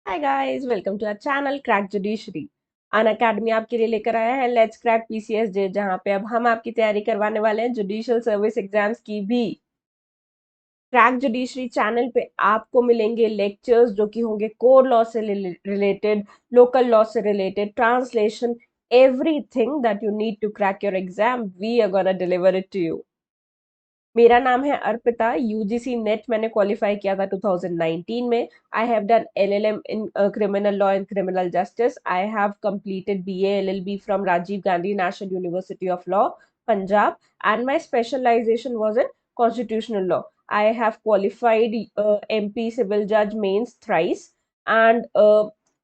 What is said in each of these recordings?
Hi guys, welcome to our channel crack judiciary. Unacademy आपके लिए लेकर आया है लेट्स क्रैक पीसीएस जे, जहां पे अब हम आपकी तैयारी करवाने वाले हैं जुडिशियल सर्विस एग्जाम्स की भी। क्रैक जुडिशरी चैनल पे आपको मिलेंगे लेक्चर्स जो कि होंगे कोर लॉ से रिलेटेड, लोकल लॉ से related, translation, everything that you need to crack your exam we are gonna deliver it to you. मेरा नाम है अर्पिता। यूजीसी नेट मैंने क्वालिफाई किया था 2019 में। I have done LLM in criminal law and criminal justice. I have completed BA LLB from Rajiv Gandhi national university of law, Punjab, and my specialisation was in constitutional law. I have qualified MP civil judge mains thrice, and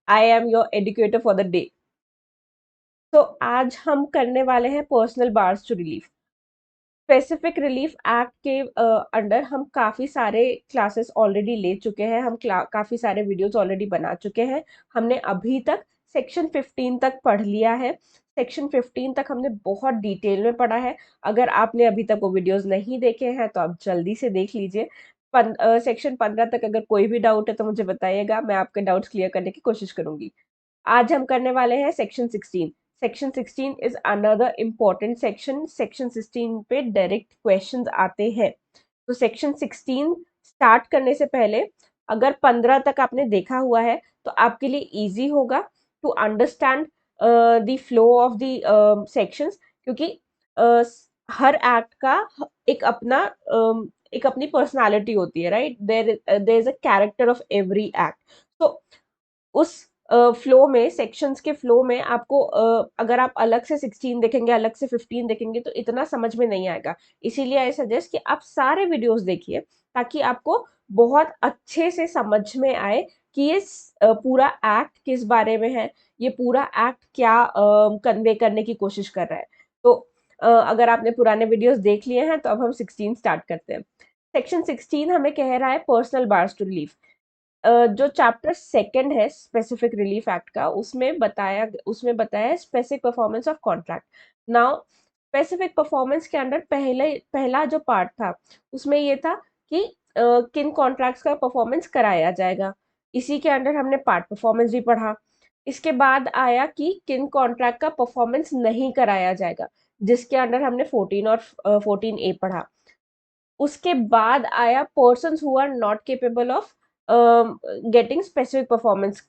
I am your educator for the day. तो आज हम करने वाले हैं personal bars to relief. Specific relief act के under हम काफ़ी सारे क्लासेस ऑलरेडी ले चुके हैं, हम काफ़ी सारे वीडियोस ऑलरेडी बना चुके हैं। हमने अभी तक सेक्शन 15 तक पढ़ लिया है। सेक्शन 15 तक हमने बहुत डिटेल में पढ़ा है। अगर आपने अभी तक वो वीडियोस नहीं देखे हैं तो आप जल्दी से देख लीजिए। सेक्शन 15 तक अगर कोई भी डाउट है तो मुझे बताइएगा, मैं आपके डाउट्स क्लियर करने की कोशिश करूंगी। आज हम करने वाले हैं section 16। Section 16 is another important section. Section 16 पे डायरेक्ट क्वेश्चंस आते हैं। तो सेक्शन 16 स्टार्ट करने से पहले अगर 15 तक आपने देखा हुआ है तो आपके लिए इजी होगा to understand the flow of the sections, क्योंकि हर एक्ट का एक अपना एक अपनी पर्सनालिटी होती है, right? There is a character of every act. तो उस फ्लो में, सेक्शंस के फ्लो में आपको अगर आप अलग से 16 देखेंगे, अलग से 15 देखेंगे तो इतना समझ में नहीं आएगा। इसीलिए आई सजेस्ट कि आप सारे वीडियोस देखिए ताकि आपको बहुत अच्छे से समझ में आए कि ये पूरा एक्ट किस बारे में है, ये पूरा एक्ट क्या कन्वे करने की कोशिश कर रहा है। तो अगर आपने पुराने वीडियोस देख लिए हैं तो अब हम 16 स्टार्ट करते हैं। सेक्शन 16 हमें कह रहा है पर्सनल बार्स टू रिलीफ। जो चैप्टर सेकंड है स्पेसिफिक रिलीफ एक्ट का, उसमें बताया specific performance of contract. Now specific performance के अंडर पहला जो पार्ट था उसमें ये था कि किन कॉन्ट्रैक्ट्स का परफॉर्मेंस कराया जाएगा। इसी के अंडर हमने पार्ट परफॉर्मेंस भी पढ़ा। इसके बाद आया कि किन कॉन्ट्रैक्ट का परफॉर्मेंस नहीं कराया जाएगा, जिसके अंडर हमने 14 और 14A पढ़ा। उसके बाद आया persons who are not capable of getting specific performance.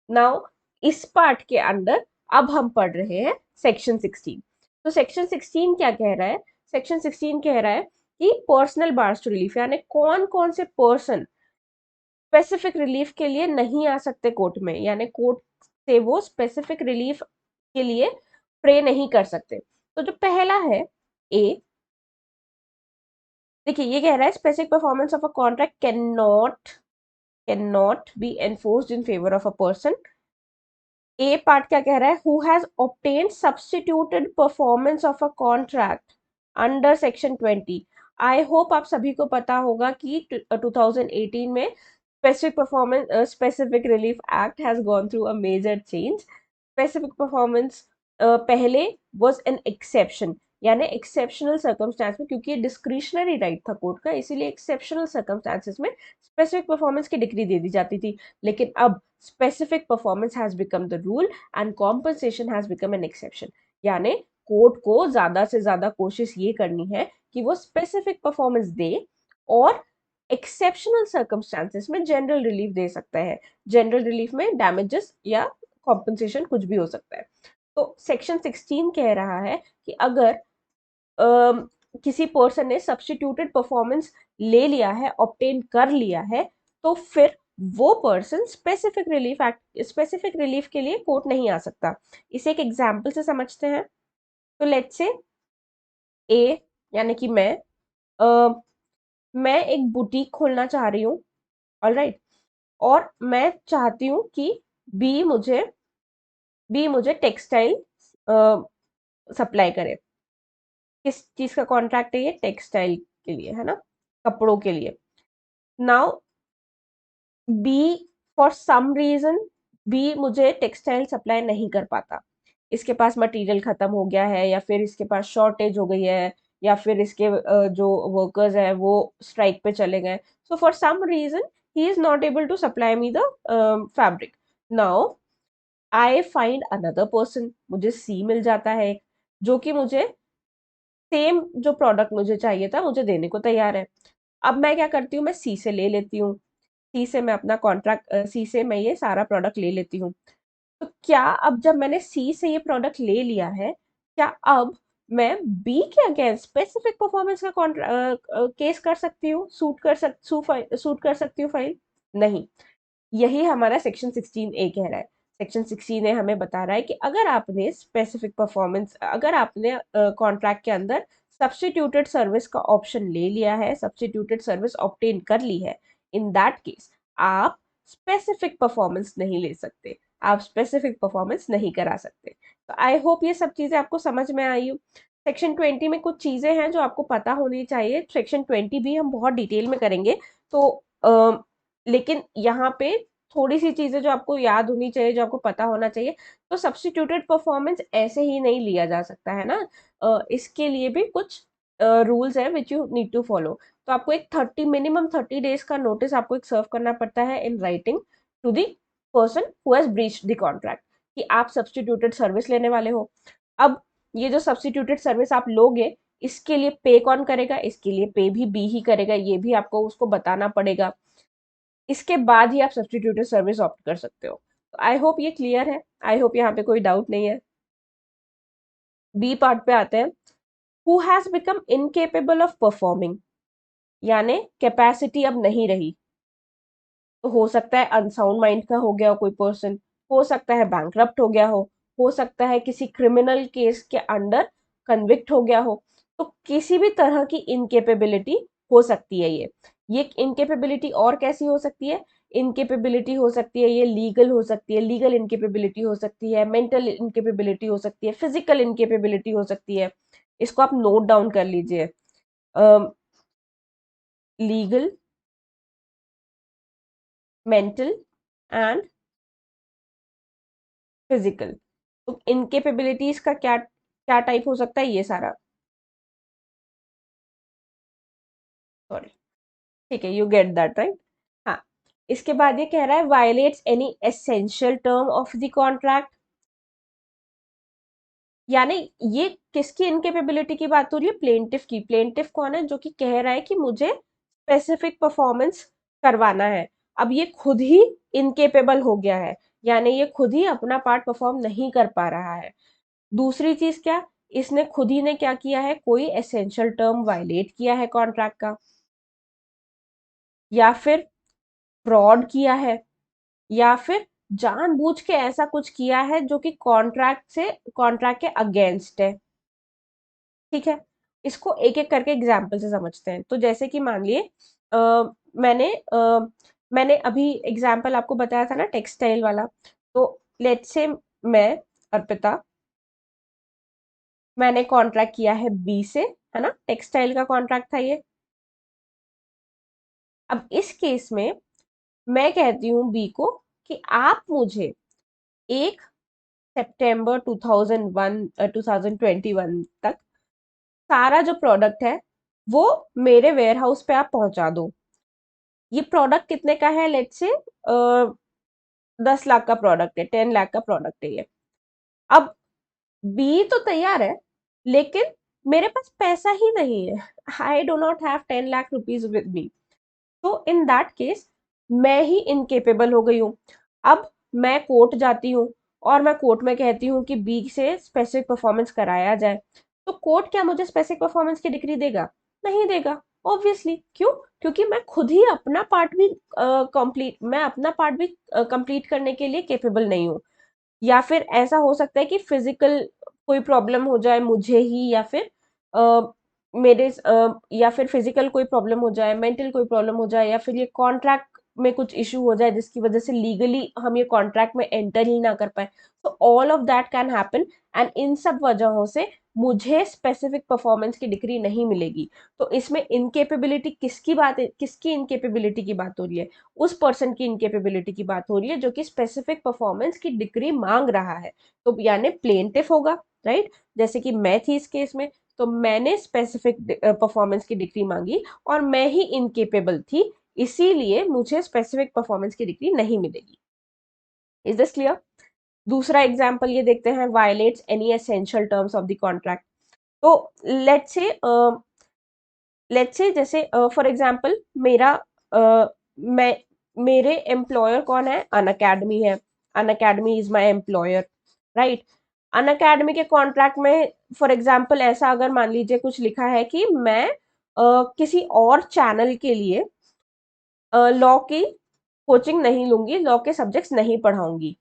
Now इस पार्ट के अंदर अब हम पढ़ रहे हैं सेक्शन 16। तो सेक्शन 16 क्या कह रहा है? सेक्शन 16 कह रहा है कि पर्सनल बार्स टू रिलीफ, यानी कौन कौन से पर्सन स्पेसिफिक रिलीफ के लिए नहीं आ सकते कोर्ट में, यानी कोर्ट से वो स्पेसिफिक रिलीफ के लिए प्रे नहीं कर सकते। तो जो पहला है ए, देखिए ये कह रहा है specific performance of a contract can not be enforced in favour of a person. A part क्या कह रहा है? Who has obtained substituted performance of a contract under section 20। I hope आप सभी को पता होगा कि 2018 में specific relief act has gone through a major change. Specific performance पहले वाज एन एक्सेप्शन, यानी एक्सेप्शनल सर्कमस्टांस में, क्योंकि ये डिस्क्रिशनरी राइट था कोर्ट का, इसीलिए एक्सेप्शनल सर्कमस्टांसेस में स्पेसिफिक परफॉर्मेंस की डिग्री दे दी जाती थी। लेकिन अब specific performance has become the rule and compensation has become an exception. यानी कोर्ट को ज्यादा से ज्यादा कोशिश ये करनी है कि वो स्पेसिफिक परफॉर्मेंस दे और एक्सेप्शनल सर्कमस्टांसेस में जनरल रिलीफ दे सकता है। जनरल रिलीफ में डैमेजेस या कॉम्पनसेशन कुछ भी हो सकता है। तो सेक्शन 16 कह रहा है कि अगर किसी पर्सन ने सब्स्टिट्यूटेड परफॉर्मेंस ले लिया है, ऑब्टेन कर लिया है, तो फिर वो पर्सन स्पेसिफिक रिलीफ के लिए कोर्ट नहीं आ सकता। इसे एक एग्जाम्पल से समझते हैं। तो लेट्स से ए, यानी कि मैं एक बुटीक खोलना चाह रही हूँ, ऑलराइट, और मैं चाहती हूँ कि बी मुझे टेक्सटाइल सप्लाई करे। किस चीज का कॉन्ट्रैक्ट है ये? टेक्सटाइल के लिए, है ना, कपड़ों के लिए। Now B, for some reason B मुझे टेक्सटाइल सप्लाई नहीं कर पाता। इसके पास मटेरियल खत्म हो गया है, या फिर इसके पास शॉर्टेज हो गई है, या फिर इसके जो वर्कर्स हैं वो स्ट्राइक पे चले गए। So for some reason he is not able to supply me the fabric. Now I find another person, मुझे सी मिल जाता है जो कि मुझे सेम जो प्रोडक्ट मुझे चाहिए था मुझे देने को तैयार है। अब मैं क्या करती हूँ, मैं सी से ले लेती हूँ, सी से मैं अपना कॉन्ट्रैक्ट सी से मैं ये सारा प्रोडक्ट ले लेती हूँ। तो क्या अब जब मैंने सी से ये प्रोडक्ट ले लिया है, क्या अब मैं बी के अगेंस्ट स्पेसिफिक परफॉर्मेंस का केस कर सकती हूँ, सूट कर सकती हूँ फाइल? नहीं। यही हमारा सेक्शन 16A कह रहा है। सेक्शन 16A हमें बता रहा है कि अगर आपने स्पेसिफिक परफॉर्मेंस, अगर आपने कॉन्ट्रैक्ट के अंदर सब्स्टिट्यूटेड सर्विस का ऑप्शन ले लिया है, सब्स्टिट्यूटेड सर्विस ऑब्टेन कर ली है, इन दैट केस आप स्पेसिफिक परफॉर्मेंस नहीं ले सकते, आप स्पेसिफिक परफॉर्मेंस नहीं करा सकते। तो आई होप ये सब चीजें आपको समझ में आई हो। सेक्शन 20 में कुछ चीजें हैं जो आपको पता होनी चाहिए, सेक्शन 20 भी हम बहुत डिटेल में करेंगे। तो लेकिन यहाँ पे थोड़ी सी चीजें जो आपको याद होनी चाहिए, जो आपको पता होना चाहिए। तो सब्स्टिट्यूटेड परफॉर्मेंस ऐसे ही नहीं लिया जा सकता है ना, इसके लिए भी कुछ रूल्स है which you need to follow. तो आपको एक 30 डेज का नोटिस आपको एक सर्व करना पड़ता है in writing to the person who has breached the contract, कि आप सब्स्टिट्यूटेड सर्विस लेने वाले हो। अब ये जो सब्स्टिट्यूटेड सर्विस आप लोगे, इसके लिए पे कौन करेगा? इसके लिए पे भी बी ही करेगा, ये भी आपको उसको बताना पड़ेगा। इसके बाद ही आप सब्स्टिट्यूटेड सर्विस ऑप्ट कर सकते हो। तो आई होप ये क्लियर है, आई होप यहाँ पे कोई डाउट नहीं है। बी पार्ट पे आते हैं। Who has become incapable of performing, यानी कैपेसिटी अब नहीं रही। तो हो सकता है अनसाउंड माइंड का हो गया हो कोई पर्सन, हो सकता है बैंकरप्ट हो गया हो सकता है किसी क्रिमिनल केस के अंडर कन्विक्ट हो गया हो। तो किसी भी तरह की इनकेपेबिलिटी हो सकती है ये इनकेपेबिलिटी और कैसी हो सकती है? इनकेपेबिलिटी हो सकती है ये लीगल हो सकती है, लीगल इनकेपेबिलिटी हो सकती है, मेंटल इनकेपेबिलिटी हो सकती है, फिजिकल इनकेपेबिलिटी हो सकती है। इसको आप नोट डाउन कर लीजिए। Legal, mental and physical. तो इनकेपेबिलिटीज का क्या क्या टाइप हो सकता है? ये सारा, सॉरी, ठीक है, यू गेट दैट राइट। हाँ, इसके बाद ये कह रहा है violets any essential term of the contract, यानी ये किसकी इनकेपेबिलिटी की बात हो रही है? प्लेंटिफ की। प्लेंटिफ कौन है? जो कि कह रहा है कि मुझे स्पेसिफिक परफॉर्मेंस करवाना है। अब ये खुद ही इनकेपेबल हो गया है, यानी ये खुद ही अपना पार्ट परफॉर्म नहीं कर पा रहा है। दूसरी चीज क्या, इसने खुद ही ने क्या किया है? कोई एसेंशियल टर्म वायलेट किया है कॉन्ट्रैक्ट का, या फिर फ्रॉड किया है, या फिर जानबूझ के ऐसा कुछ किया है जो कि कॉन्ट्रैक्ट के अगेंस्ट है। ठीक है, इसको एक एक करके एग्जाम्पल से समझते हैं। तो जैसे कि मान लिए मैंने अभी एग्जाम्पल आपको बताया था ना टेक्सटाइल वाला। तो लेट्स से मैं, अर्पिता, मैंने कॉन्ट्रैक्ट किया है बी से, है ना, टेक्सटाइल का कॉन्ट्रैक्ट था ये। अब इस केस में मैं कहती हूँ बी को कि आप मुझे 1 सितंबर 2021 तक सारा जो प्रोडक्ट है वो मेरे वेयर हाउस पे आप पहुंचा दो। ये प्रोडक्ट कितने का है? लेट्स से 10 लाख का प्रोडक्ट है, 10 लाख का प्रोडक्ट है ये। अब बी तो तैयार है, लेकिन मेरे पास पैसा ही नहीं है। I do not have 10 lakh rupees with me. तो इन दैट केस मैं ही इनकेपेबल हो गई हूँ। अब मैं कोर्ट जाती हूँ और मैं कोर्ट में कहती हूँ कि बी से स्पेसिफिक परफॉर्मेंस कराया जाए। तो कोर्ट क्या मुझे स्पेसिफिक परफॉर्मेंस की डिग्री देगा? नहीं देगा, ऑब्वियसली। क्यों? क्योंकि मैं खुद ही अपना पार्ट भी कंप्लीट करने के लिए केपेबल नहीं हूँ। या फिर ऐसा हो सकता है कि फिजिकल कोई प्रॉब्लम हो जाए मुझे ही, या फिर या फिर फिजिकल कोई प्रॉब्लम हो जाए, मेंटल कोई प्रॉब्लम हो जाए, या फिर ये कॉन्ट्रैक्ट में कुछ इशू हो जाए जिसकी वजह से लीगली हम ये कॉन्ट्रैक्ट में एंटर ही ना कर पाए। तो all of that can happen, and in सब वजहों से मुझे स्पेसिफिक परफॉर्मेंस की डिग्री नहीं मिलेगी। तो इसमें इनकेपेबिलिटी किसकी बात है? किसकी इनकेपेबिलिटी की बात हो रही है? उस पर्सन की इनकेपेबिलिटी की बात हो रही है जो कि स्पेसिफिक परफॉर्मेंस की डिग्री मांग रहा है। तो यानी प्लेंटिफ होगा, राइट? जैसे कि मैं थी इस केस में, तो मैंने स्पेसिफिक परफॉर्मेंस की डिग्री मांगी और मैं ही इनकेपेबल थी, इसीलिए मुझे स्पेसिफिक परफॉर्मेंस की डिग्री नहीं मिलेगी। Is this clear? दूसरा एग्जाम्पल ये देखते हैं, violets any essential terms of the contract. तो लेट्स से जैसे फॉर एग्जाम्पल मैं मेरे एम्प्लॉयर कौन है? अनअकैडमी है। Unacademy is my employer, right? Unacademy के कॉन्ट्रैक्ट में फॉर एग्जाम्पल ऐसा अगर मान लीजिए कुछ लिखा है कि मैं किसी और चैनल के लिए लॉ की कोचिंग नहीं लूंगी, लॉ के सब्जेक्ट्स नहीं पढ़ाऊंगी,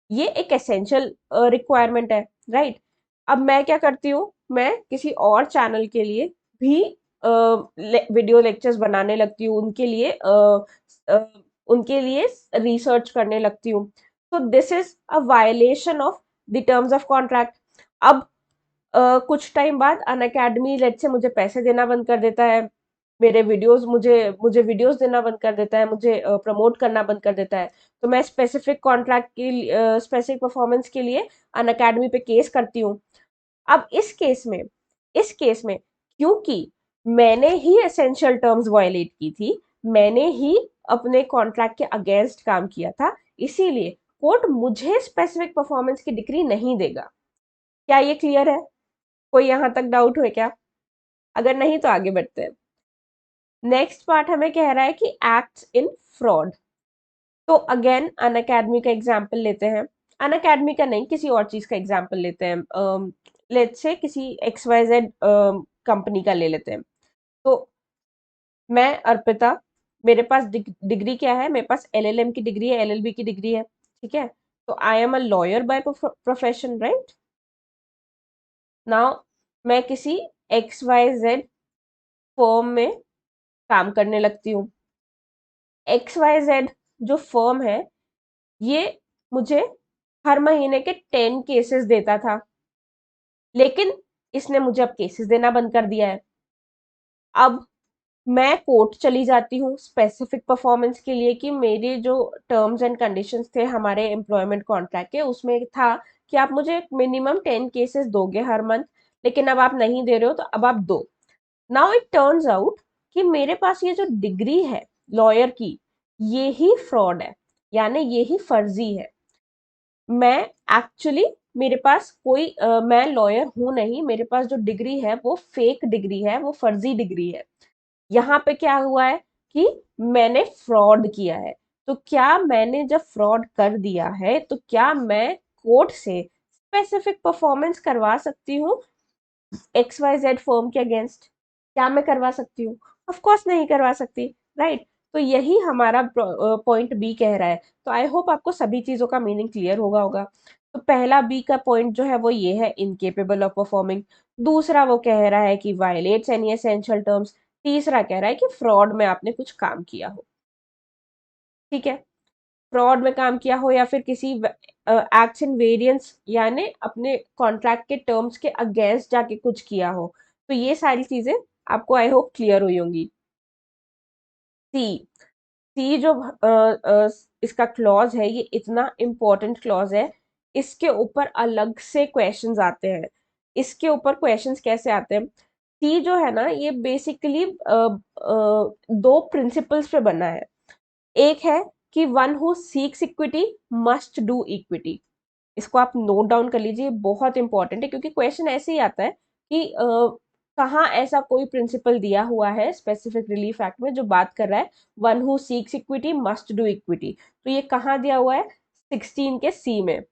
ये एक एसेंशियल रिक्वायरमेंट है, राइट? अब मैं क्या करती हूँ, मैं किसी और चैनल के लिए भी वीडियो लेक्चर्स बनाने लगती हूँ, अ, उनके लिए रिसर्च करने लगती हूँ। तो this is a violation of the terms of contract. अब कुछ टाइम बाद अनअकैडमी लेट से मुझे पैसे देना बंद कर देता है, मेरे वीडियोस मुझे मुझे वीडियोस देना बंद कर देता है, मुझे प्रमोट करना बंद कर देता है। तो मैं स्पेसिफिक कॉन्ट्रैक्ट के स्पेसिफिक परफॉर्मेंस के लिए अनअकैडमी पे केस करती हूँ। अब इस केस में क्योंकि मैंने ही एसेंशियल टर्म्स वायलेट की थी, मैंने ही अपने कॉन्ट्रैक्ट के अगेंस्ट काम किया था, इसीलिए कोर्ट मुझे स्पेसिफिक परफॉर्मेंस की डिग्री नहीं देगा। क्या ये क्लियर है? कोई यहां तक डाउट है क्या? अगर नहीं तो आगे बढ़ते हैं। नेक्स्ट पार्ट हमें कह रहा है कि एक्ट्स इन फ्रॉड। तो अगेन अनअकैडमी का एग्जाम्पल लेते हैं। अनअकैडमी का नहीं, किसी और चीज का एग्जाम्पल लेते हैं। लेट्स से किसी XYZ कंपनी का ले लेते हैं। तो मैं अर्पिता, मेरे पास डिग्री क्या है? मेरे पास LLM की डिग्री है, LLB की डिग्री है, ठीक है? तो I am a lawyer by profession, right? Now मैं किसी XYZ फर्म में काम करने लगती हूँ। XYZ जो फर्म है, ये मुझे हर महीने के 10 केसेस देता था, लेकिन इसने मुझे अब केसेस देना बंद कर दिया है। अब मैं कोर्ट चली जाती हूँ स्पेसिफिक परफॉर्मेंस के लिए कि मेरे जो टर्म्स एंड कंडीशंस थे हमारे एम्प्लॉयमेंट कॉन्ट्रैक्ट के, उसमें था कि आप मुझे मिनिमम 10 केसेस दोगे हर मंथ, लेकिन अब आप नहीं दे रहे हो, तो अब आप दो। नाउ इट टर्न्स आउट कि मेरे पास ये जो डिग्री है लॉयर की, ये ही फ्रॉड है, यानी ये ही फर्जी है। मैं एक्चुअली मेरे पास मैं लॉयर हूं नहीं, मेरे पास जो डिग्री है वो फेक डिग्री है, वो फर्जी डिग्री है। यहाँ पे क्या हुआ है कि मैंने फ्रॉड किया है। तो क्या मैंने जब फ्रॉड कर दिया है, तो क्या मैं कोर्ट से स्पेसिफिक परफॉर्मेंस करवा सकती हूँ XYZ फर्म के अगेंस्ट? क्या मैं करवा सकती हूँ? ऑफ कोर्स नहीं करवा सकती, राइट? तो यही हमारा पॉइंट बी कह रहा है। तो आई होप आपको सभी चीजों का मीनिंग क्लियर होगा। तो पहला बी का पॉइंट जो है वो ये है, इनकेपेबल ऑफ परफॉर्मिंग। दूसरा वो कह रहा है कि वायलेट्स एनी एसेंशियल टर्म्स। तीसरा कह रहा है कि फ्रॉड में आपने कुछ काम किया हो, ठीक है? फ्रॉड में काम किया हो या फिर किसी एक्ट्स इन वेरिएंस, यानी अपने कॉन्ट्रैक्ट के टर्म्स के अगेंस्ट जाके कुछ किया हो। तो ये सारी चीजें आपको आई होप क्लियर हुई होंगी। सी सी जो इसका क्लॉज है, ये इतना इम्पोर्टेंट क्लॉज है। इसके ऊपर अलग से क्वेश्चंस आते हैं। इसके ऊपर क्वेश्चंस कैसे आते हैं? सी जो है ना, ये बेसिकली दो प्रिंसिपल्स पे बना है। एक है कि one who seeks equity must do equity. इसको आप नोट डाउन कर लीजिए, बहुत इंपॉर्टेंट है, क्योंकि क्वेश्चन ऐसे ही आता है कि कहाँ ऐसा कोई प्रिंसिपल दिया हुआ है स्पेसिफिक रिलीफ एक्ट में जो बात कर रहा है one who seeks equity must do equity. तो ये कहाँ दिया हुआ है? 16 के सी में।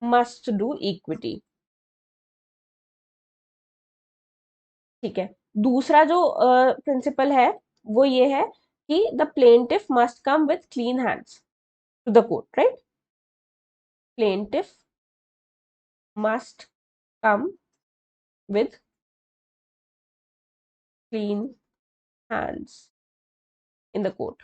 मस्ट डू इक्विटी, ठीक है? दूसरा जो प्रिंसिपल है वो ये है कि the plaintiff must come with clean hands to the court, right? Plaintiff must come with clean hands in the court।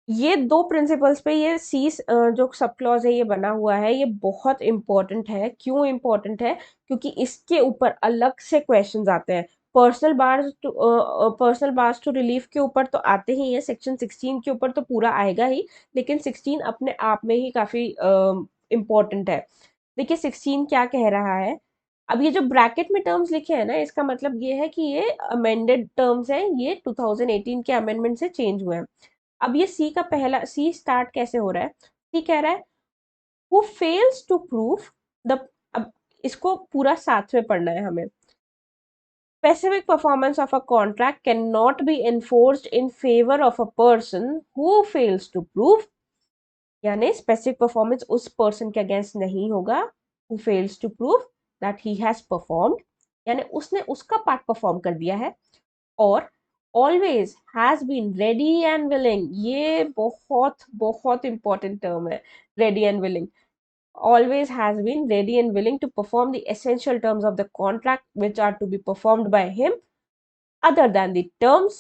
ये दो प्रिंसिपल्स पे ये सी जो सब क्लॉज है ये बना हुआ है, ये बहुत इंपॉर्टेंट है। क्यों इंपॉर्टेंट है? क्योंकि इसके ऊपर अलग से क्वेश्चंस आते हैं। पर्सनल बार्स टू रिलीफ के ऊपर तो आते ही है, सेक्शन 16 के ऊपर तो पूरा आएगा ही, लेकिन 16 अपने आप में ही काफी इम्पोर्टेंट है। देखिए 16 क्या कह रहा है, अब ये जो ब्रैकेट में टर्म्स लिखे हैं ना, इसका मतलब ये है कि ये अमेंडेड टर्म्स हैं, ये 2018 के अमेंडमेंट से चेंज हुए हैं। अब ये सी का पहला सी स्टार्ट कैसे हो रहा है, सी कह रहा है who fails to prove the, अब इसको पूरा साथ में पढ़ना है हमें। Specific performance of a contract cannot be enforced in favor of a person who fails to prove, यानी स्पेसिफिक परफॉर्मेंस उस पर्सन के अगेंस्ट नहीं होगा who fails to prove that he has performed, यानी उसने उसका पार्ट परफॉर्म कर दिया है, और always has been ready and willing, ये बहुत बहुत इंपॉर्टेंट टर्म है, ready and willing, always has been ready and willing to perform the essential terms of the contract which are to be performed by him other than the terms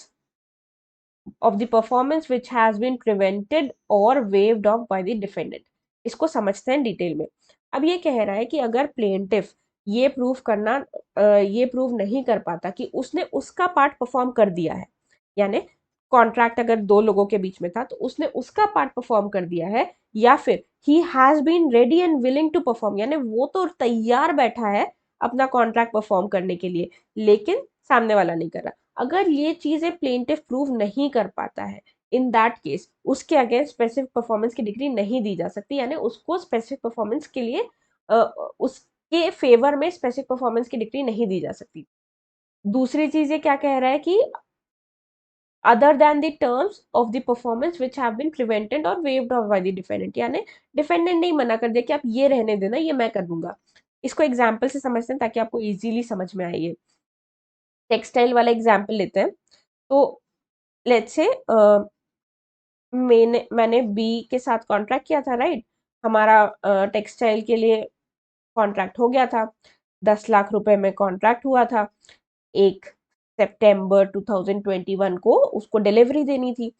of the performance which has been prevented or waived off by the defendant। इसको समझते हैं detail में। अब ये कह रहा है कि अगर प्लेंटिफ ये प्रूव करना ये प्रूव नहीं कर पाता कि उसने उसका पार्ट परफॉर्म कर दिया है, यानी कॉन्ट्रैक्ट अगर दो लोगों के बीच में था तो उसने उसका पार्ट परफॉर्म कर दिया है, या फिर he has been ready and willing to perform, यानी वो तो तैयार बैठा है अपना कॉन्ट्रैक्ट परफॉर्म करने के लिए, लेकिन सामने वाला नहीं कर रहा, अगर ये चीजें प्लेंटिफ प्रूव नहीं कर पाता है, इन दैट केस उसके अगेंस्ट स्पेसिफिक परफॉर्मेंस की डिग्री नहीं दी जा सकती, यानी उसको स्पेसिफिक परफॉर्मेंस के लिए उसके फेवर में स्पेसिफिक परफॉर्मेंस की डिग्री नहीं दी जा सकती। दूसरी चीज ये क्या कह रहा है कि other than the terms of the performance which have been prevented और waived off by the defendant, यानी डिफेंडेंट ने मना कर दिया कि आप ये रहने देना, ये मैं कर दूंगा। इसको एग्जाम्पल से समझते हैं ताकि आपको इजीली समझ में आए। टेक्सटाइल वाला एग्जाम्पल लेते हैं, तो लेट्स से मैंने बी के साथ कॉन्ट्रैक्ट किया था, राइट, हमारा टेक्सटाइल के लिए कॉन्ट्रैक्ट हो गया था, 10 लाख रुपए में कॉन्ट्रैक्ट हुआ था, 1 सितंबर 2021 को उसको डिलीवरी देनी थी।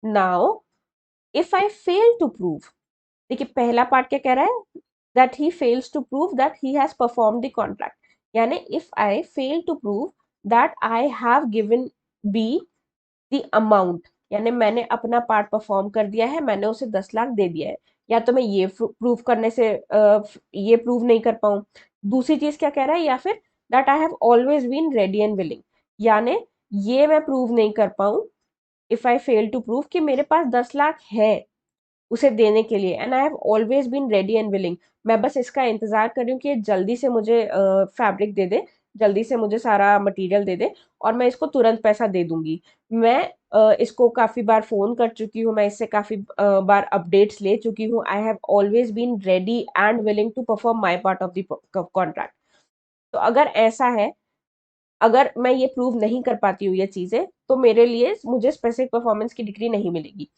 Now if I fail to prove, देखिए पहला पार्ट क्या कह रहा है, that he fails to prove that he has perform the contract, यानी if I fail to prove that I have given B the amount, यानी मैंने अपना पार्ट परफॉर्म कर दिया है, मैंने उसे 10 लाख दे दिया है, या तो मैं ये प्रूव करने से ये प्रूव नहीं कर पाऊं। दूसरी चीज क्या कह रहा है, या फिर that I have always been ready and willing, यानी ये मैं प्रूव नहीं कर पाऊं, if I fail to prove कि मेरे पास 10 लाख है उसे देने के लिए, and I have always been ready and willing, मैं बस इसका इंतजार कर रही हूँ कि ये जल्दी से मुझे फैब्रिक दे दे, जल्दी से मुझे सारा मटेरियल दे दे और मैं इसको तुरंत पैसा दे दूंगी। मैं इसको काफी बार फोन कर चुकी हूँ, मैं इससे काफी बार अपडेट्स ले चुकी हूँ, I have always been ready and willing to perform my part of the contract. तो अगर ऐसा है, अगर मैं ये प्रूव नहीं कर पाती हूँ ये चीजें, तो मेरे लिए मुझे स्पेसिफिक परफॉर्मेंस की डिग्री नहीं मिलेगी।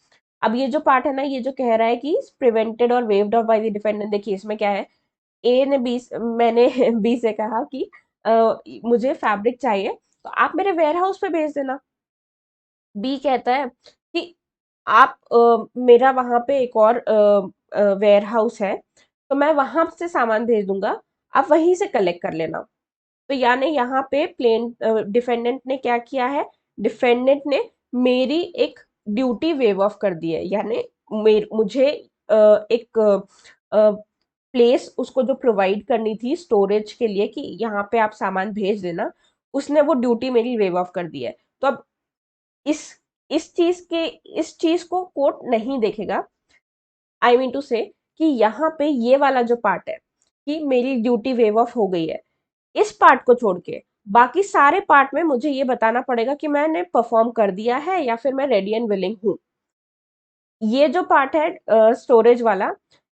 अब ये जो पार्ट है ना, ये जो कह रहा है कि प्रिवेंटेड और waived off by the defendant, देखिए इसमें क्या है, ए ने बी, मैंने बी से कहा कि मुझे फैब्रिक चाहिए तो आप मेरे वेयर हाउस पे भेज देना। बी कहता है कि आप मेरा वहां पे एक और वेयर हाउस है, तो मैं वहां से सामान भेज दूंगा, आप वहीं से कलेक्ट कर लेना। तो यानी यहाँ पे डिफेंडेंट ने क्या किया है, डिफेंडेंट ने मेरी एक ड्यूटी वेव ऑफ कर दी है, यानी मुझे एक प्लेस उसको जो प्रोवाइड करनी थी स्टोरेज के लिए कि यहाँ पे आप सामान भेज देना, उसने वो ड्यूटी मेरी वेव ऑफ कर दी है। तो अब इस इस चीज को कोर्ट नहीं देखेगा, आई मीन टू से कि यहाँ पे ये वाला जो पार्ट है कि मेरी ड्यूटी वेव ऑफ हो गई है, इस पार्ट को छोड़ के बाकी सारे पार्ट में मुझे ये बताना पड़ेगा कि मैंने परफॉर्म कर दिया है या फिर मैं रेडी एंड विलिंग हूँ। ये जो पार्ट है स्टोरेज वाला,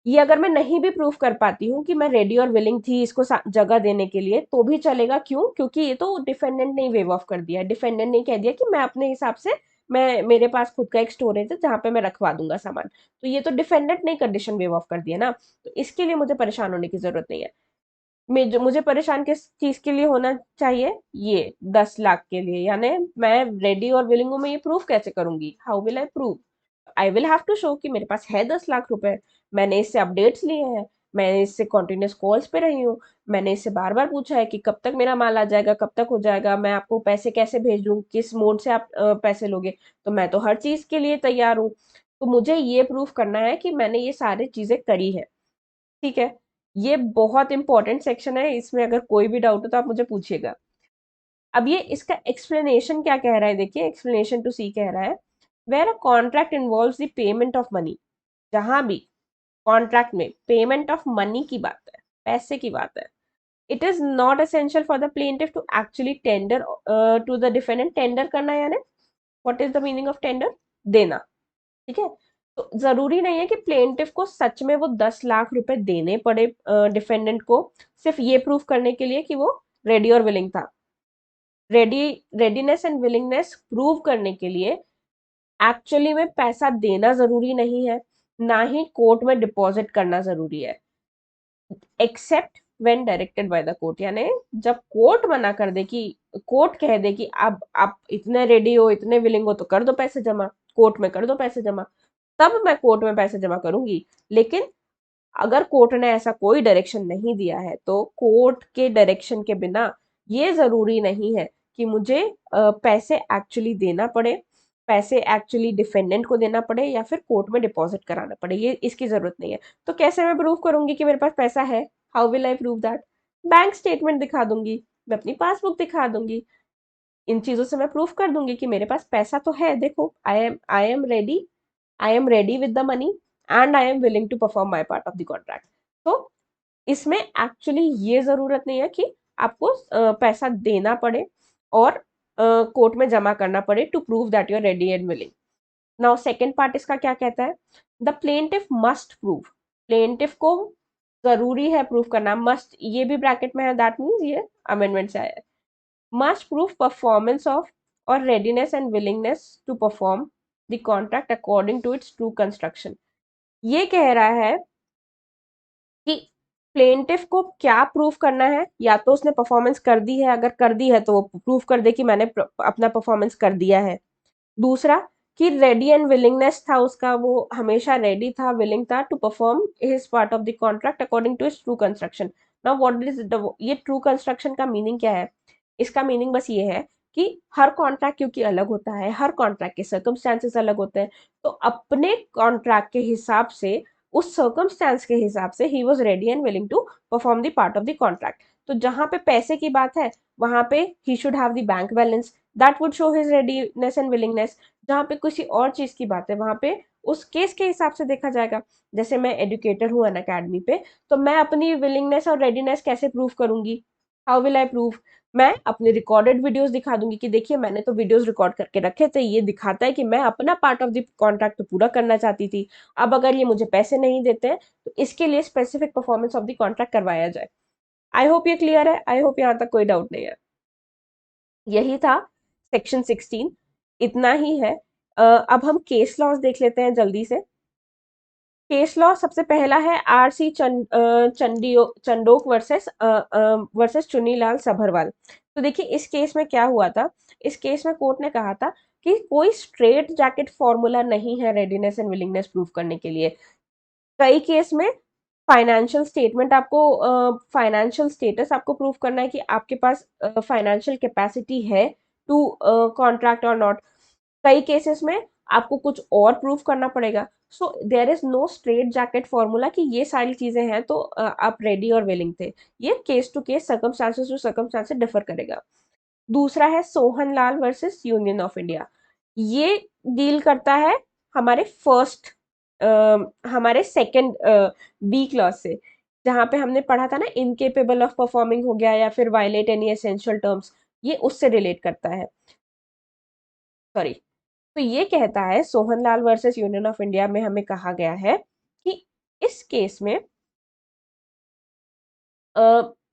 ये अगर मैं नहीं भी प्रूफ कर पाती हूँ कि मैं रेडी और विलिंग थी इसको जगह देने के लिए, तो भी चलेगा। क्यों? क्योंकि ये तो डिफेंडेंट ने वेव ऑफ कर दिया है, डिफेंडेंट ने कह दिया कि मैं अपने हिसाब से, मैं मेरे पास खुद का एक स्टोरेज है जहां पे मैं रखवा दूंगा सामान, तो ये तो डिफेंडेंट ने कंडीशन वेव ऑफ कर दिया ना, तो इसके लिए मुझे परेशान होने की जरूरत नहीं है। मुझे परेशान किस चीज के लिए होना चाहिए, ये 10 लाख के लिए, यानी मैं रेडी और विलिंग हूँ, मैं ये प्रूफ कैसे करूंगी, how will I prove, I will have to show कि मेरे पास है 10 लाख रुपए, मैंने इससे अपडेट्स लिए हैं, मैंने इससे कॉन्टिन्यूस कॉल्स पे रही हूँ, मैंने इससे बार बार पूछा है कि कब तक मेरा माल आ जाएगा, कब तक हो जाएगा, मैं आपको पैसे कैसे भेज दूँ, किस मोड से आप पैसे लोगे, तो मैं तो हर चीज के लिए तैयार हूँ। तो मुझे ये प्रूफ करना है कि मैंने ये सारी चीजें करी है, ठीक है। ये बहुत इंपॉर्टेंट सेक्शन है, इसमें अगर कोई भी डाउट हो तो आप मुझे पूछिएगा। अब ये इसका एक्सप्लेनेशन क्या कह रहा है, देखिए एक्सप्लेनेशन टू सी कह रहा है, where a contract involves the payment of money, जहां भी कॉन्ट्रैक्ट में पेमेंट ऑफ मनी की बात है, पैसे की बात है, it is not essential for the plaintiff to actually tender to the defendant. Tender करना यानी what is the meaning of tender, देना, ठीक है। तो जरूरी नहीं है कि प्लेंटिफ को सच में वो 10 लाख रुपए देने पड़े डिफेंडेंट को, सिर्फ ये प्रूफ करने के लिए कि वो रेडी और विलिंग था। रेडीनेस एंड विलिंगनेस प्रूव करने के लिए एक्चुअली में पैसा देना जरूरी नहीं है, ना ही कोर्ट में डिपॉजिट करना जरूरी है, except when directed by the court. यानी जब कोर्ट मना कर दे, कि कोर्ट कह दे कि अब आप इतने रेडी हो, इतने विलिंग हो, तो कर दो पैसे जमा, कोर्ट में कर दो पैसे जमा, तब मैं कोर्ट में पैसे जमा करूंगी। लेकिन अगर कोर्ट ने ऐसा कोई डायरेक्शन नहीं दिया है, तो कोर्ट के डायरेक्शन के बिना ये जरूरी नहीं है कि मुझे पैसे एक्चुअली देना पड़े, पैसे एक्चुअली डिफेंडेंट को देना पड़े या फिर कोर्ट में डिपॉजिट कराना पड़े, ये इसकी जरूरत नहीं है। तो कैसे मैं प्रूव करूंगी कि मेरे पास पैसा है? How will I prove that? Bank statement दिखा दूंगी, मैं अपनी पासबुक दिखा दूंगी, इन चीजों से मैं प्रूफ कर दूंगी कि मेरे पास पैसा तो है, देखो I am ready with the money and I am willing to perform my part of the contract. तो इसमें एक्चुअली ये जरूरत नहीं है कि आपको पैसा देना पड़े और कोर्ट में जमा करना पड़े to prove that you are ready and willing. Now second part इसका क्या कहता है, the plaintiff must prove. Plaintiff को जरूरी है प्रूव करना, मस्ट ये भी ब्रैकेट में है, दैट मीन्स ये अमेंडमेंट से आया है, must prove performance of or readiness and willingness to perform the contract according to its true construction। ये कह रहा है कि प्लेंटिफ को क्या प्रूफ करना है, या तो उसने परफॉर्मेंस कर दी है, अगर कर दी है तो वो प्रूफ कर दे कि मैंने अपना परफॉर्मेंस कर दिया है। दूसरा कि रेडी एंड विलिंगनेस था उसका, वो हमेशा रेडी था, विलिंग था to perform his part of the contract according to his true construction. Now what is ये ट्रू कंस्ट्रक्शन का मीनिंग क्या है? इसका मीनिंग बस ये है कि हर कॉन्ट्रैक्ट क्योंकि अलग होता है, हर कॉन्ट्रैक्ट के सर्कमस्टांसेस अलग होते हैं, तो अपने कॉन्ट्रैक्ट के हिसाब से, उस सर्कमस्टांस के हिसाब से ही was ready and willing to perform the part of the contract. तो जहां पे पैसे की बात है, वहां पे ही should have the bank balance, that would show his readiness and willingness. जहां पे किसी और चीज की बात है, वहां पे उस केस के हिसाब से देखा जाएगा। जैसे मैं एजुकेटर हूँ अन अकेडमी पे, तो मैं अपनी विलिंगनेस और रेडीनेस कैसे प्रूव करूंगी? How will I prove? मैं अपने रिकॉर्डेड वीडियोस दिखा दूंगी कि देखिए मैंने तो वीडियोस रिकॉर्ड करके रखे थे, ये दिखाता है कि मैं अपना पार्ट ऑफ द कॉन्ट्रैक्ट तो पूरा करना चाहती थी, अब अगर ये मुझे पैसे नहीं देते हैं तो इसके लिए specific performance of the contract करवाया जाए। आई होप ये क्लियर है, आई होप यहाँ तक कोई डाउट नहीं है। यही था सेक्शन 16, इतना ही है। अब हम केस लॉज देख लेते हैं जल्दी से। केस लॉ सबसे पहला है आर.सी. चंडोक वर्सेस चुन्नीलाल सभरवाल। तो देखिए इस केस में क्या हुआ था, इस केस में कोर्ट ने कहा था कि कोई स्ट्रेट जैकेट फॉर्मूला नहीं है रेडीनेस एंड विलिंगनेस प्रूफ करने के लिए। कई केस में फाइनेंशियल स्टेटमेंट आपको, फाइनेंशियल स्टेटस आपको प्रूफ करना है कि आपके पास फाइनेंशियल कैपेसिटी है टू कॉन्ट्रैक्ट और नॉट। कई केसेस में आपको कुछ और प्रूफ करना पड़ेगा। So there is no straitjacket formula कि ये सारी चीजें हैं तो आप रेडी और विलिंग थे। ये case to case, circumstances to circumstances differ करेगा। दूसरा है Sohan Lal versus union of India. ये डील करता है हमारे फर्स्ट, हमारे सेकंड बी क्लॉज से, जहां पे हमने पढ़ा था ना इनकेपेबल ऑफ परफॉर्मिंग हो गया या फिर वायलेट एनी एसेंशियल टर्म्स, ये उससे रिलेट करता है। सॉरी, तो ये कहता है Sohanlal versus union of India में हमें कहा गया है कि इस केस में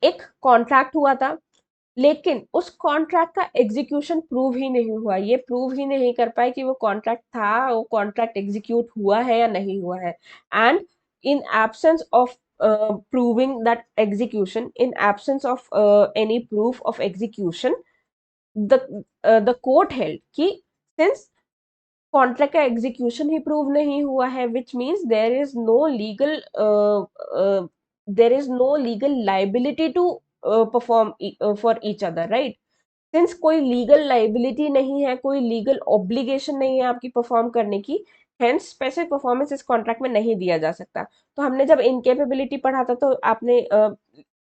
एक कॉन्ट्रैक्ट हुआ था, लेकिन उस कॉन्ट्रैक्ट का एग्जीक्यूशन प्रूव ही नहीं हुआ। ये प्रूव ही नहीं कर पाए कि वो कॉन्ट्रैक्ट था, वो कॉन्ट्रैक्ट एग्जीक्यूट हुआ है या नहीं हुआ है। And in absence of proving that execution, in absence of any proof of execution, the court held कि सिंस कॉन्ट्रैक्ट का एग्जीक्यूशन ही प्रूव नहीं हुआ है, which means there is no legal liability to perform for each other, right? Since कोई legal liability नहीं है, कोई लीगल ऑब्लिगेशन नहीं है आपकी परफॉर्म करने की, हेंस स्पेसिफिक परफॉर्मेंस इस कॉन्ट्रैक्ट में नहीं दिया जा सकता। तो हमने जब इनकेपेबिलिटी पढ़ा था तो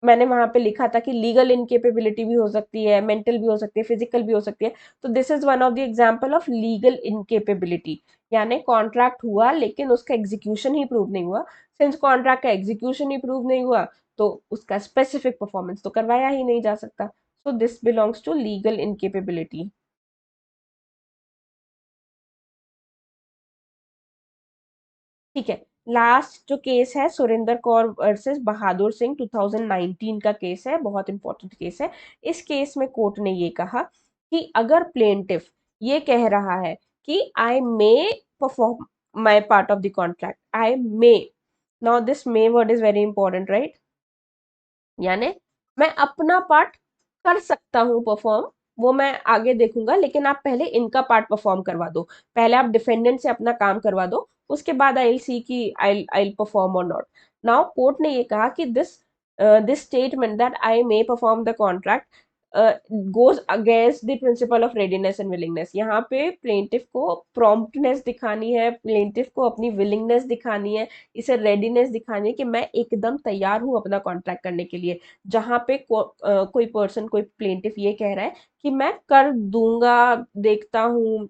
मैंने वहां पे लिखा था कि लीगल इनकेपेबिलिटी भी हो सकती है, मेंटल भी हो सकती है, फिजिकल भी हो सकती है। तो this is one of the example of legal incapability, यानी कॉन्ट्रैक्ट हुआ लेकिन उसका एग्जीक्यूशन ही प्रूव नहीं हुआ। सिंस कॉन्ट्रैक्ट का एग्जीक्यूशन ही प्रूव नहीं हुआ तो उसका स्पेसिफिक परफॉर्मेंस तो करवाया ही नहीं जा सकता। So this belongs to legal incapability. ठीक है, लास्ट जो केस है सुरेंद्र कौर वर्सेस बहादुर सिंह 2019 का केस है, बहुत इंपॉर्टेंट केस है। इस केस में कोर्ट ने ये कहा कि अगर प्लेंटिफ ये कह रहा है कि I may perform my part of the contract, I may, now this may word is very important, right? यानी मैं अपना पार्ट कर सकता हूँ परफॉर्म, वो मैं आगे देखूंगा, लेकिन आप पहले इनका पार्ट परफॉर्म करवा दो। पहले आप डिफेंडेंट से अपना काम करवा दो, उसके बाद आई विल सी कि आई परफॉर्म और नॉट। नाउ कोर्ट ने ये कहा कि this statement that I may perform the contract goes against the principle of readiness and willingness. यहाँ पे प्लेंटिफ को प्रॉम्प्टनेस दिखानी है, प्लेंटिफ को अपनी विलिंगनेस दिखानी है, इसे रेडीनेस दिखानी है कि मैं एकदम तैयार हूं अपना कॉन्ट्रैक्ट करने के लिए। जहां पे कोई पर्सन, कोई प्लेंटिफ ये कह रहा है कि मैं कर दूंगा, देखता हूँ,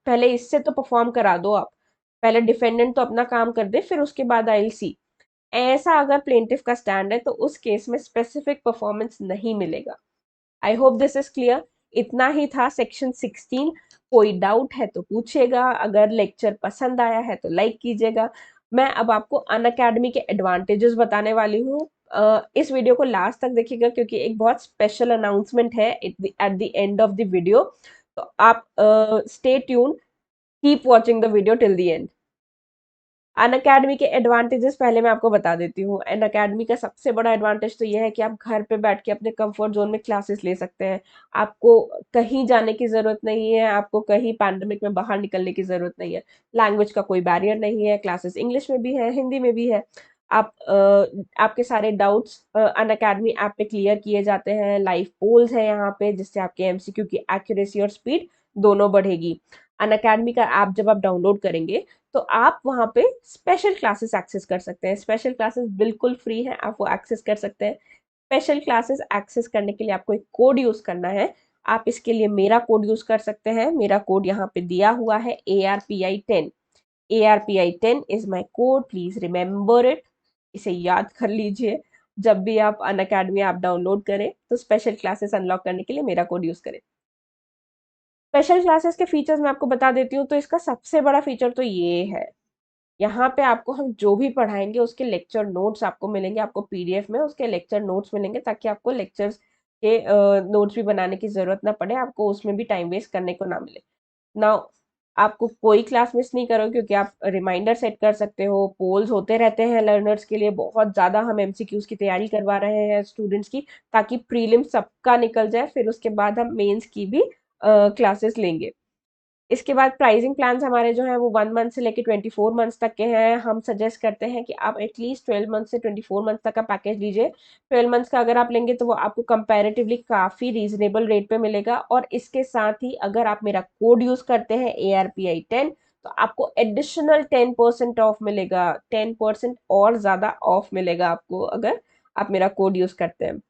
पहले इससे तो परफॉर्म करा दो आप, पहले डिफेंडेंट तो अपना काम कर दे, फिर उसके बाद आई सी। ऐसा अगर प्लेंटिफ का स्टैंड है तो उस केस में स्पेसिफिक परफॉर्मेंस नहीं मिलेगा। I hope this is clear. इतना ही था सेक्शन 16। कोई डाउट है तो पूछेगा, अगर लेक्चर पसंद आया है तो लाइक कीजिएगा। मैं अब आपको अनअकैडमी के एडवांटेजेस बताने वाली हूँ। इस वीडियो को लास्ट तक देखिएगा क्योंकि एक बहुत स्पेशल अनाउंसमेंट है at the end of the video. तो आप stay tune, keep watching the video till the end. Unacademy के एडवांटेजेस पहले मैं आपको बता देती हूँ। अनअकैडमी का सबसे बड़ा एडवांटेज तो ये है कि आप घर पे बैठ के अपने कंफर्ट जोन में क्लासेस ले सकते हैं। आपको कहीं जाने की जरूरत नहीं है, आपको कहीं पैंडेमिक में बाहर निकलने की जरूरत नहीं है। लैंग्वेज का कोई बैरियर नहीं है, क्लासेस इंग्लिश में भी है, हिंदी में भी है। आपके सारे डाउट्स अनअकैडमी ऐप पे क्लियर किए जाते हैं। लाइव पोल्स है यहाँ पे जिससे आपके एमसीक्यू की एक्यूरेसी और स्पीड दोनों बढ़ेगी। अनअकैडमी का ऐप जब आप डाउनलोड करेंगे तो आप वहाँ पे स्पेशल क्लासेस एक्सेस कर सकते हैं। स्पेशल क्लासेस बिल्कुल फ्री है, आप वो एक्सेस कर सकते हैं। स्पेशल क्लासेस एक्सेस करने के लिए आपको एक कोड यूज करना है। आप इसके लिए मेरा कोड यूज कर सकते हैं। मेरा कोड यहाँ पे दिया हुआ है ARPI10। ARPI10 is my code, please remember it. इसे याद कर लीजिए। जब भी आप अनअकैडमी ऐप डाउनलोड करें तो स्पेशल क्लासेस अनलॉक करने के लिए मेरा कोड यूज करें। स्पेशल क्लासेस के फीचर्स मैं आपको बता देती हूँ। तो इसका सबसे बड़ा फीचर तो ये है, यहाँ पे आपको हम जो भी पढ़ाएंगे उसके लेक्चर नोट्स आपको मिलेंगे, आपको पीडीएफ में उसके लेक्चर नोट्स मिलेंगे, ताकि आपको लेक्चर्स के नोट्स भी बनाने की जरूरत ना पड़े, आपको उसमें भी टाइम वेस्ट करने को ना मिले। नाउ आपको कोई क्लास मिस नहीं करो क्योंकि आप रिमाइंडर सेट कर सकते हो। पोल्स होते रहते हैं लर्नर्स के लिए, बहुत ज़्यादा हम एमसीक्यूज की तैयारी करवा रहे हैं स्टूडेंट्स की, ताकि प्रीलिम सबका निकल जाए, फिर उसके बाद हम मेंस की भी क्लासेस लेंगे। इसके बाद प्राइसिंग प्लान्स हमारे जो है वो 1 मंथ से लेके 24 मंथ्स तक के हैं। हम सजेस्ट करते हैं कि आप एटलीस्ट 12 मंथ से 24 मंथ तक का पैकेज लीजिए। 12 मंथ्स का अगर आप लेंगे तो वो आपको कंपैरेटिवली काफ़ी रीजनेबल रेट पे मिलेगा। और इसके साथ ही अगर आप मेरा कोड यूज़ करते हैं ARPI10 तो आपको एडिशनल 10% ऑफ मिलेगा। 10% और ज़्यादा ऑफ मिलेगा आपको अगर आप मेरा कोड यूज़ करते हैं।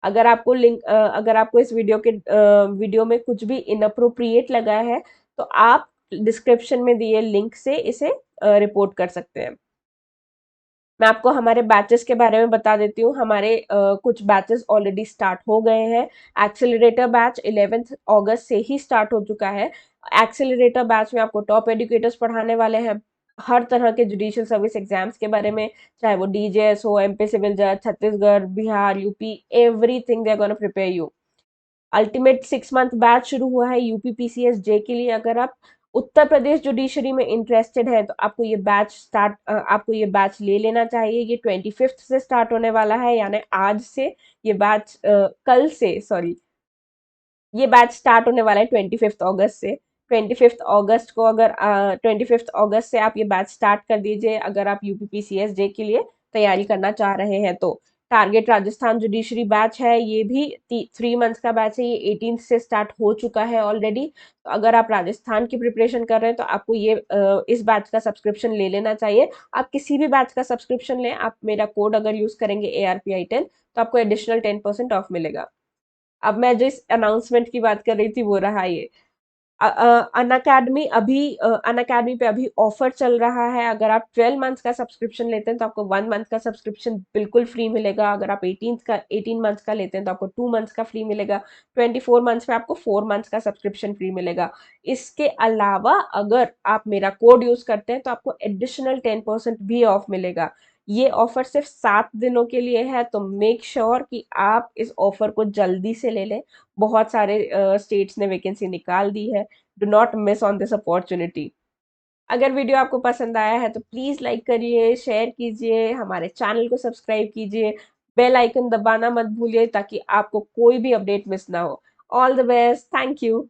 अगर आपको इस वीडियो में कुछ भी इनअप्रोप्रिएट लगा है तो आप डिस्क्रिप्शन में दिए लिंक से इसे रिपोर्ट कर सकते हैं। मैं आपको हमारे बैचेस के बारे में बता देती हूँ। हमारे कुछ बैचेस ऑलरेडी स्टार्ट हो गए हैं। एक्सेलरेटर बैच 11 अगस्त से ही स्टार्ट हो चुका है। एक्सेलरेटर बैच में आपको टॉप एडुकेटर्स पढ़ाने वाले हैं हर तरह के जुडिशियल सर्विस एग्जाम्स के बारे में, चाहे वो डीजेएस हो, एमपी सिविल जज, Chhattisgarh, Bihar, UP, everything they are gonna prepare you. Ultimate 6 month batch शुरू हुआ है यूपीपीसीएस जे के लिए। अगर आप उत्तर प्रदेश जुडिशरी में इंटरेस्टेड है तो आपको ये बैच ले लेना चाहिए। ये 25th से स्टार्ट होने वाला है, यानी आज से ये बैच कल से, सॉरी, ये बैच स्टार्ट होने वाला है 25 अगस्त से। 25 अगस्त को अगर 25 अगस्त से आप ये बैच स्टार्ट कर दीजिए अगर आप यूपीपीसीएस जे के लिए तैयारी करना चाह रहे हैं तो। टारगेट राजस्थान जुडिशरी बैच है, ये भी 3 मंथ्स का बैच है, ये 18 से स्टार्ट हो चुका है ऑलरेडी। तो अगर आप राजस्थान की प्रिपरेशन कर रहे हैं तो आपको ये इस बैच का सब्सक्रिप्शन ले लेना चाहिए। आप किसी भी बैच का सब्सक्रिप्शन लें, आप मेरा कोड अगर यूज करेंगे ARPI10 तो आपको एडिशनल 10% ऑफ मिलेगा। अब मैं जिस अनाउंसमेंट की बात कर रही थी वो रहा ये। अनअकैडमी पे अभी ऑफर चल रहा है। अगर आप 12 मंथ्स का सब्सक्रिप्शन लेते हैं तो आपको 1 मंथ का सब्सक्रिप्शन बिल्कुल फ्री मिलेगा। अगर आप 18 मंथ्स का लेते हैं तो आपको 2 मंथ्स का फ्री मिलेगा। 24 मंथ्स में आपको 4 मंथ्स का सब्सक्रिप्शन फ्री मिलेगा। इसके अलावा अगर आप मेरा कोड यूज करते हैं तो आपको एडिशनल 10% भी ऑफ मिलेगा। ये ऑफर सिर्फ 7 दिनों के लिए है, तो मेक श्योर कि आप इस ऑफर को जल्दी से ले लें। बहुत सारे स्टेट्स ने वैकेंसी निकाल दी है। Do not miss on this opportunity. अगर वीडियो आपको पसंद आया है तो प्लीज लाइक करिए, शेयर कीजिए, हमारे चैनल को सब्सक्राइब कीजिए, बेल आइकन दबाना मत भूलिए ताकि आपको कोई भी अपडेट मिस ना हो। All the best, thank you.